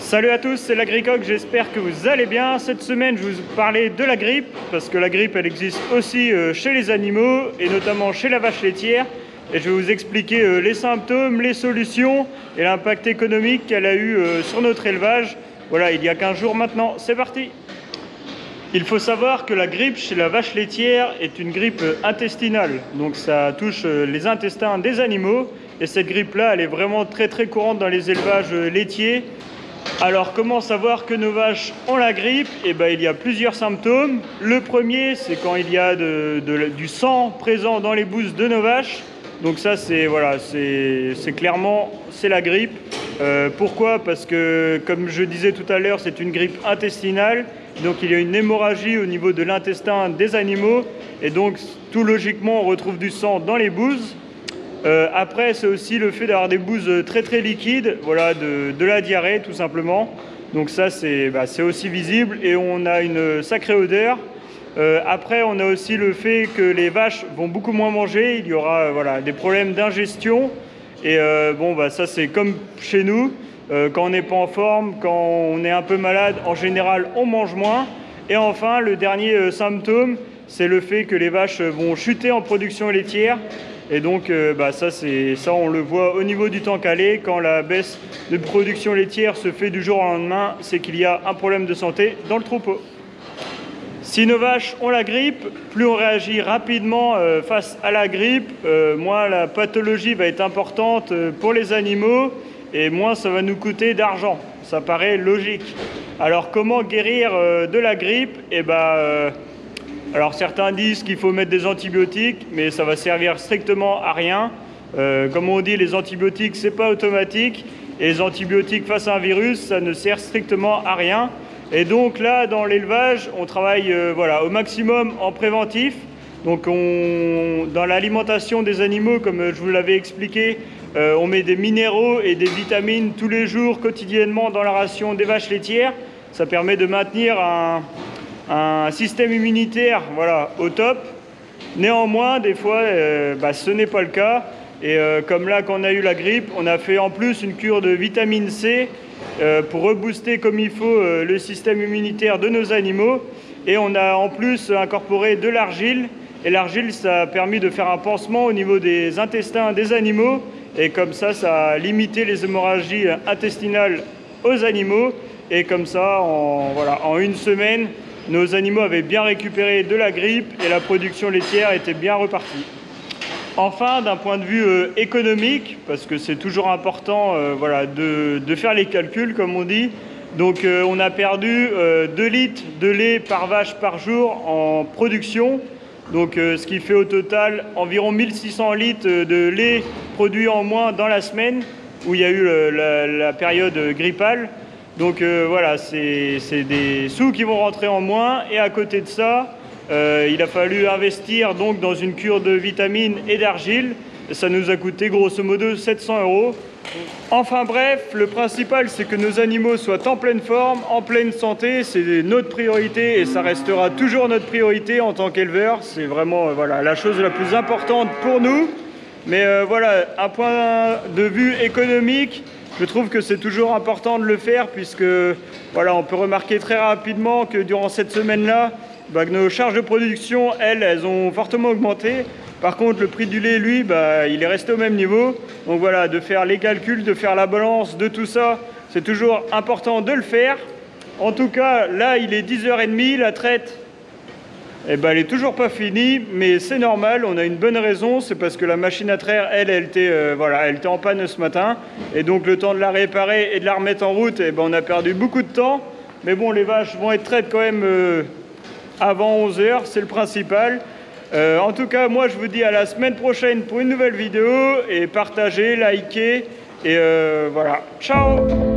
Salut à tous, c'est l'Agricoq, j'espère que vous allez bien. Cette semaine, je vais vous parler de la grippe, parce que la grippe, elle existe aussi chez les animaux, et notamment chez la vache laitière. Et je vais vous expliquer les symptômes, les solutions et l'impact économique qu'elle a eu sur notre élevage. Voilà, il y a 15 jours maintenant, c'est parti! Il faut savoir que la grippe chez la vache laitière est une grippe intestinale, donc ça touche les intestins des animaux, et cette grippe-là, elle est vraiment très courante dans les élevages laitiers. Alors comment savoir que nos vaches ont la grippe? Eh bien, il y a plusieurs symptômes. Le premier, c'est quand il y a du sang présent dans les bouses de nos vaches. Donc ça, c'est clairement la grippe. Pourquoi? Parce que, comme je disais tout à l'heure, c'est une grippe intestinale. Donc il y a une hémorragie au niveau de l'intestin des animaux. Et donc, tout logiquement, on retrouve du sang dans les bouses. Après, c'est aussi le fait d'avoir des bouses très liquides, voilà, de la diarrhée tout simplement. Donc ça, c'est aussi visible et on a une sacrée odeur. Après, on a aussi le fait que les vaches vont beaucoup moins manger. Il y aura des problèmes d'ingestion. Et ça, c'est comme chez nous. Quand on n'est pas en forme, quand on est un peu malade, en général, on mange moins. Et enfin, le dernier symptôme, c'est le fait que les vaches vont chuter en production laitière. Et donc ça on le voit au niveau du temps calé. Quand la baisse de production laitière se fait du jour au lendemain, c'est qu'il y a un problème de santé dans le troupeau. Si nos vaches ont la grippe, plus on réagit rapidement face à la grippe, moins la pathologie va être importante pour les animaux et moins ça va nous coûter d'argent. Ça paraît logique. Alors comment guérir de la grippe? Alors certains disent qu'il faut mettre des antibiotiques, mais ça va servir strictement à rien. Comme on dit, les antibiotiques, c'est pas automatique. Et les antibiotiques face à un virus, ça ne sert strictement à rien. Et donc là, dans l'élevage, on travaille au maximum en préventif. Donc dans l'alimentation des animaux, comme je vous l'avais expliqué, on met des minéraux et des vitamines tous les jours, quotidiennement, dans la ration des vaches laitières. Ça permet de maintenir un système immunitaire au top. Néanmoins, des fois, ce n'est pas le cas. Et comme là, quand on a eu la grippe, on a fait en plus une cure de vitamine C pour rebooster comme il faut le système immunitaire de nos animaux. Et on a en plus incorporé de l'argile. Et l'argile, ça a permis de faire un pansement au niveau des intestins des animaux. Et comme ça, ça a limité les hémorragies intestinales aux animaux. Et comme ça, en une semaine, nos animaux avaient bien récupéré de la grippe et la production laitière était bien repartie. Enfin, d'un point de vue économique, parce que c'est toujours important de faire les calculs, comme on dit. Donc on a perdu 2 litres de lait par vache par jour en production. Donc ce qui fait au total environ 1600 litres de lait produit en moins dans la semaine où il y a eu la période grippale. Donc c'est des sous qui vont rentrer en moins. Et à côté de ça, il a fallu investir donc dans une cure de vitamines et d'argile. Ça nous a coûté grosso modo 700 €. Enfin bref, le principal c'est que nos animaux soient en pleine forme, en pleine santé. C'est notre priorité et ça restera toujours notre priorité en tant qu'éleveur. C'est vraiment la chose la plus importante pour nous. Mais un point de vue économique, je trouve que c'est toujours important de le faire puisque on peut remarquer très rapidement que durant cette semaine-là, nos charges de production, elles ont fortement augmenté. Par contre, le prix du lait, lui, il est resté au même niveau. Donc de faire les calculs, de faire la balance de tout ça, c'est toujours important de le faire. En tout cas, là, il est 10h30, la traite, elle est toujours pas finie, mais c'est normal, on a une bonne raison, c'est parce que la machine à traire, elle était en panne ce matin, et donc le temps de la réparer et de la remettre en route, on a perdu beaucoup de temps, mais bon, les vaches vont être traites quand même avant 11h, c'est le principal. En tout cas, moi, je vous dis à la semaine prochaine pour une nouvelle vidéo, et partagez, likez, et ciao!